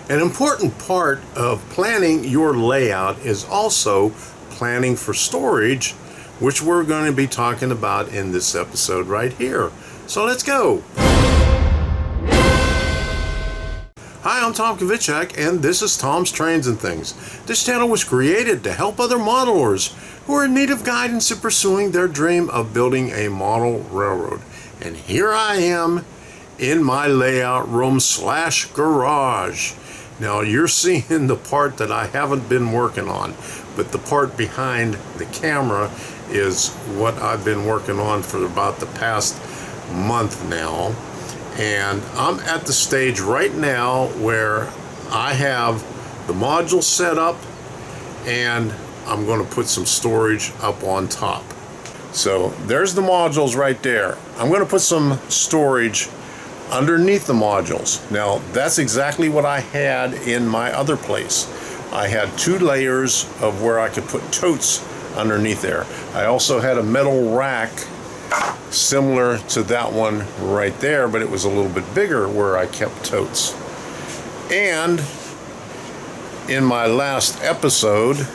An important part of planning your layout is also planning for storage, which we're going to be talking about in this episode right here. So let's go. Hi, I'm Tom Kvichak, and this is Tom's Trains and Things. This channel was created to help other modelers who are in need of guidance in pursuing their dream of building a model railroad. And here I am in my layout room / garage. Now you're seeing the part that I haven't been working on, but the part behind the camera is what I've been working on for about the past month now. And I'm at the stage right now where I have the module set up and I'm going to put some storage up on top. So there's the modules right there. I'm going to put some storage underneath the modules. Now that's exactly what I had in my other place. I had 2 layers of where I could put totes underneath there. I also had a metal rack similar to that one right there, but it was a little bit bigger where I kept totes. And in my last episode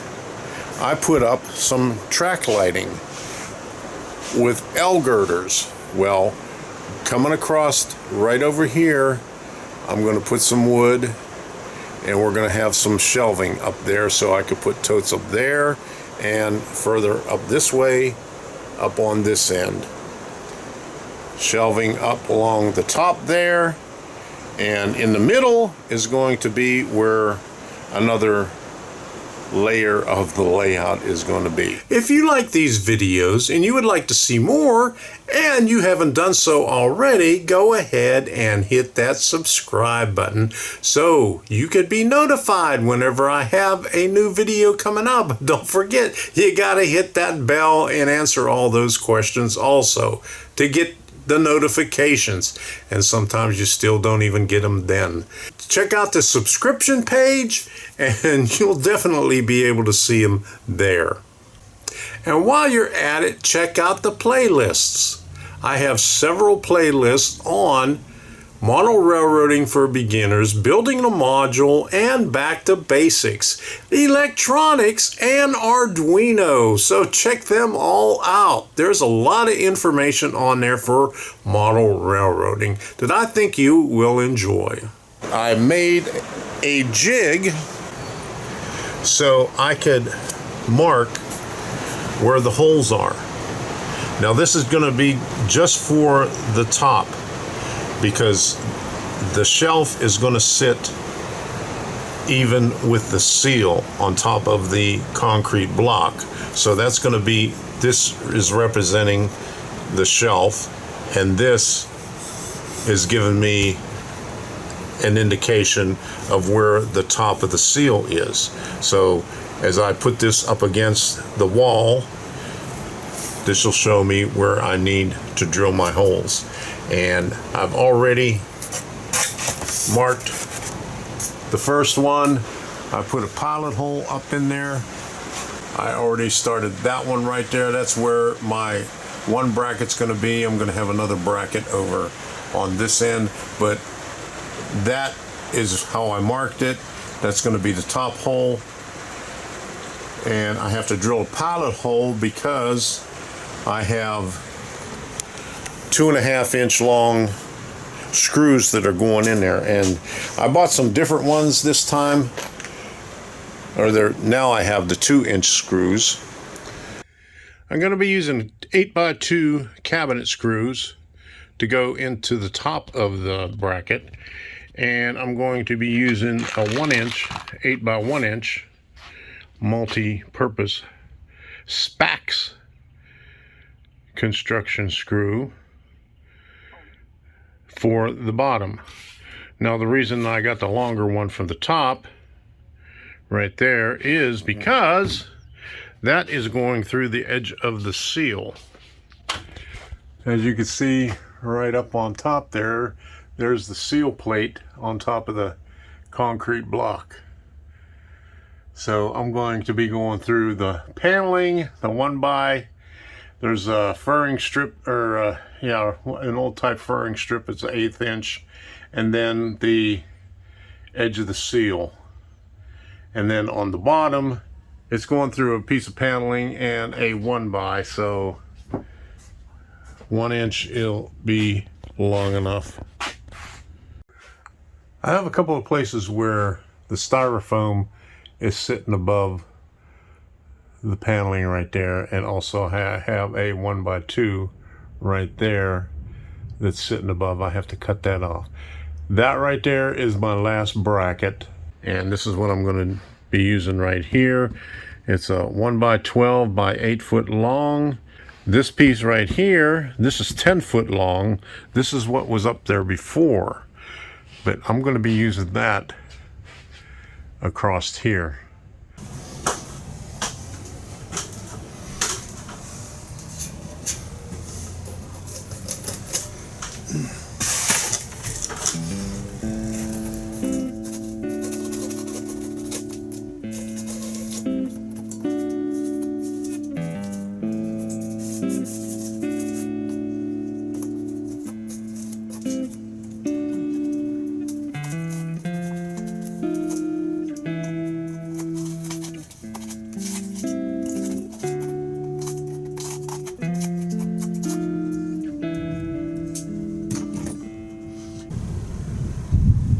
I put up some track lighting with L girders. Well, coming across right over here, I'm going to put some wood and we're going to have some shelving up there so I could put totes up there and further up this way up on this end. Shelving up along the top there, and in the middle is going to be where another layer of the layout is going to be. If you like these videos and you would like to see more and you haven't done so already, go ahead and hit that subscribe button so you could be notified whenever I have a new video coming up. Don't forget, you gotta hit that bell and answer all those questions also to get the notifications, and sometimes you still don't even get them then. Check out the subscription page and you'll definitely be able to see them there. And while you're at it, check out the playlists. I have several playlists on model railroading for beginners, building a module, and back to basics, electronics, and Arduino. So check them all out. There's a lot of information on there for model railroading that I think you will enjoy. I made a jig so I could mark where the holes are. Now this is going to be just for the top, because the shelf is going to sit even with the seal on top of the concrete block. So that's going to be, this is representing the shelf, and this is giving me an indication of where the top of the seal is. So as I put this up against the wall, this will show me where I need to drill my holes. And I've already marked the first one. I put a pilot hole up in there. I already started that one right there. That's where my one bracket's going to be. I'm going to have another bracket over on this end, but that is how I marked it. That's going to be the top hole. And I have to drill a pilot hole because I have 2.5 inch long screws that are going in there, and I bought some different ones this time. Now I have the 2-inch screws. I'm going to be using 8x2 cabinet screws to go into the top of the bracket, and I'm going to be using a 1-inch 8x1-inch multi-purpose Spax construction screw for the bottom. Now the reason I got the longer one from the top right there is because that is going through the edge of the seal. As you can see right up on top there, there's the seal plate on top of the concrete block. So I'm going to be going through the paneling, the 1x. There's a furring strip, or an old type furring strip. It's an 1/8 inch, and then the edge of the seal. And then on the bottom, it's going through a piece of paneling and a 1x, so 1 inch it'll be long enough. I have a couple of places where the styrofoam is sitting above the paneling right there, and also have a 1x2 right there that's sitting above. I have to cut that off. That right there is my last bracket, and this is what I'm going to be using right here. It's a 1x12 by 8 foot long. This piece right here, this is 10 foot long. This is what was up there before, but I'm going to be using that across here.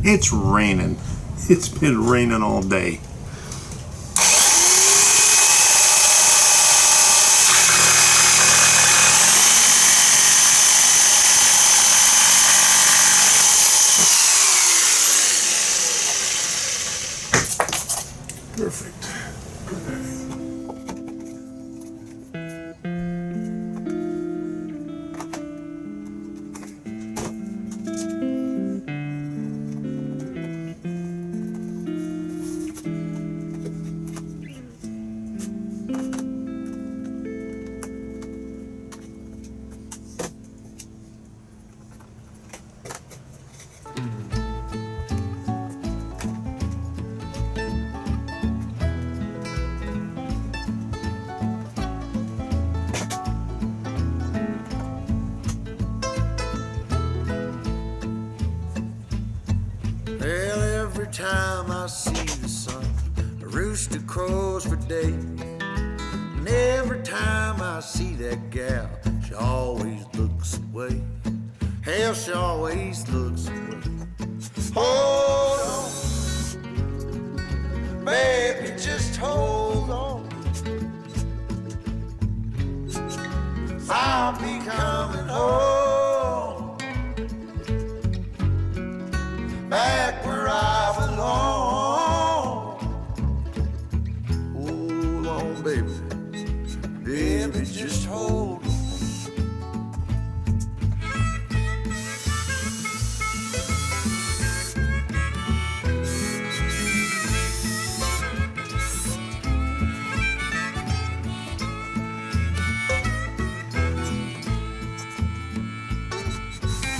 It's raining. It's been raining all day. Perfect. Every time I see the sun, a rooster crows for days. And every time I see that gal, she always looks away. Hell, she always looks away. Hold on, baby, just hold on. I'll be coming home, back where I belong. Hold on, baby, baby, just hold on.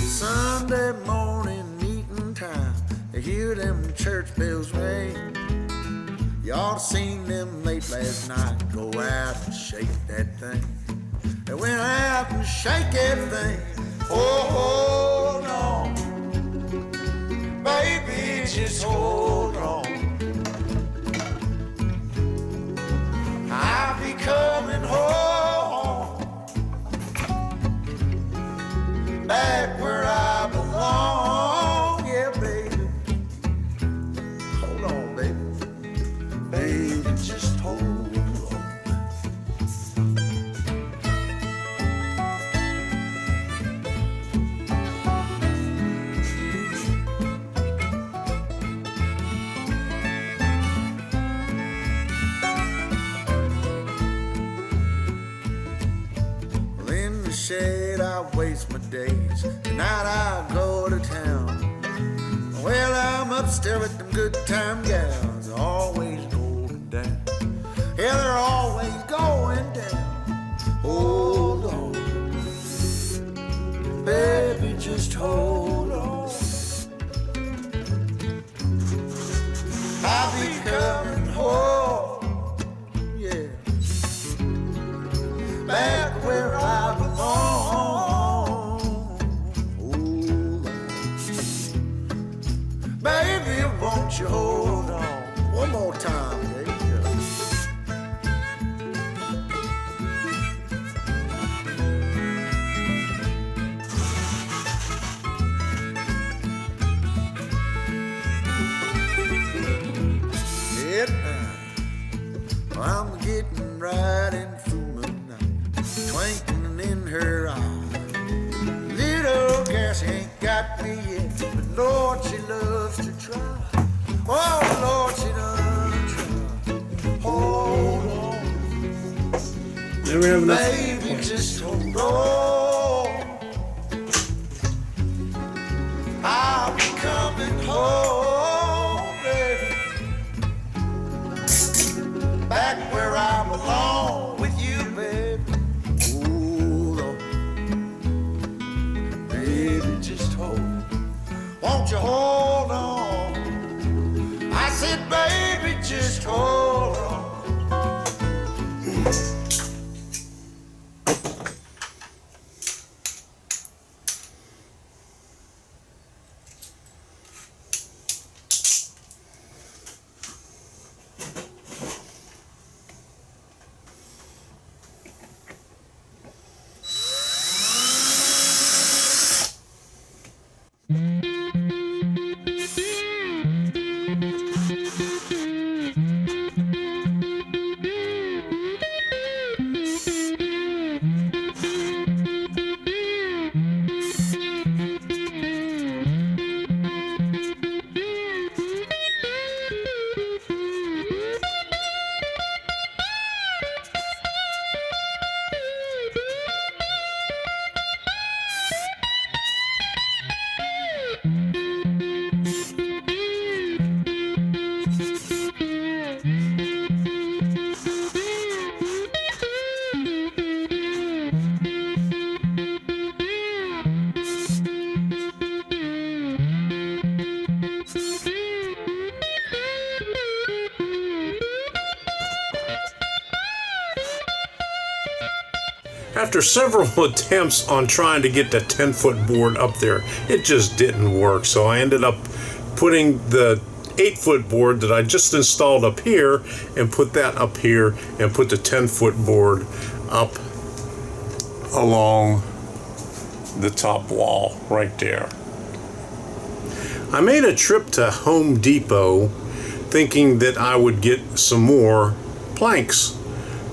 Sunday morning meeting time, I hear them church bells ring. Y'all seen them late last night, go out and shake that thing. They went out and shake that thing. Oh, hold on, baby, just hold on. I'll be coming home, back where I belong. Yeah, baby, hold on, baby, baby, just hold on. Well, in the shade I waste my days, tonight I go to town. Well, I'm upstairs with them good time gals, always going down. Yeah, they're always going down. Hold on, baby, just hold on. I'll be coming home, yeah, back where I belong. Hold on, baby, won't it now. I'm getting right in full moonlight, twinkling in her eye. Little gal, she ain't got me yet, but Lord, she loves to try. Oh, Lord, she does try. Hold on, Then we have enough. baby, just hold on. I'll be coming home, baby, back where I belong with you, baby. Hold on, baby, just hold. Won't you hold on? I said, baby, just hold on. After several attempts on trying to get the 10-foot board up there, it just didn't work. So I ended up putting the 8-foot board that I just installed up here and put that up here and put the 10-foot board up along the top wall right there. I made a trip to Home Depot thinking that I would get some more planks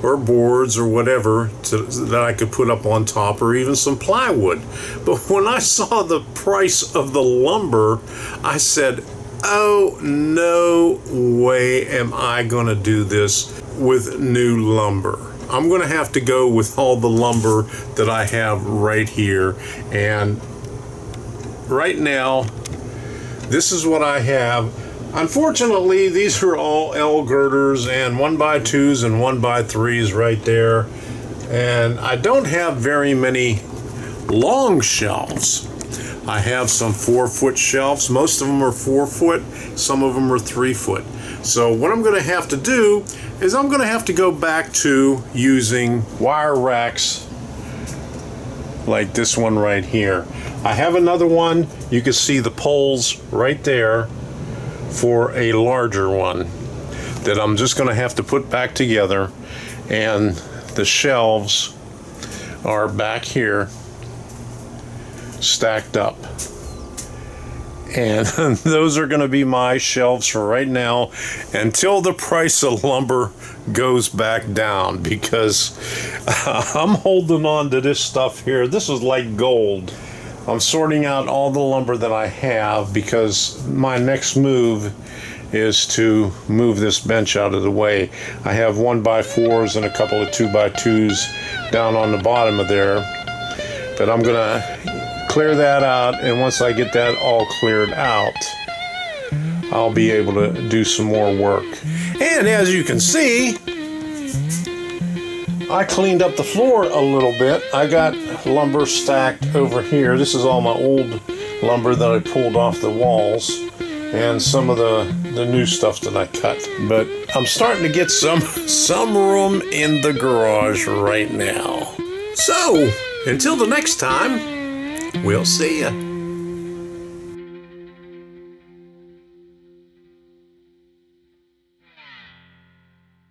or boards or whatever that I could put up on top, or even some plywood. But when I saw the price of the lumber, I said, oh, no way am I gonna do this with new lumber. I'm gonna have to go with all the lumber that I have right here. And right now, this is what I have. Unfortunately, these are all L girders and 1x2s and 1x3s right there. And I don't have very many long shelves. I have some 4-foot shelves. Most of them are 4-foot. Some of them are 3-foot. So what I'm going to have to do is I'm going to have to go back to using wire racks like this one right here. I have another one. You can see the poles right there for a larger one that I'm just going to have to put back together, and the shelves are back here stacked up, and those are going to be my shelves for right now until the price of lumber goes back down, because I'm holding on to this stuff here. This is like gold. I'm sorting out all the lumber that I have because my next move is to move this bench out of the way. I have 1x4s and a couple of 2x2s down on the bottom of there, but I'm gonna clear that out, and once I get that all cleared out, I'll be able to do some more work. And as you can see, I cleaned up the floor a little bit. I got lumber stacked over here. This is all my old lumber that I pulled off the walls, and some of the new stuff that I cut. But I'm starting to get some room in the garage right now. So, until the next time, we'll see ya.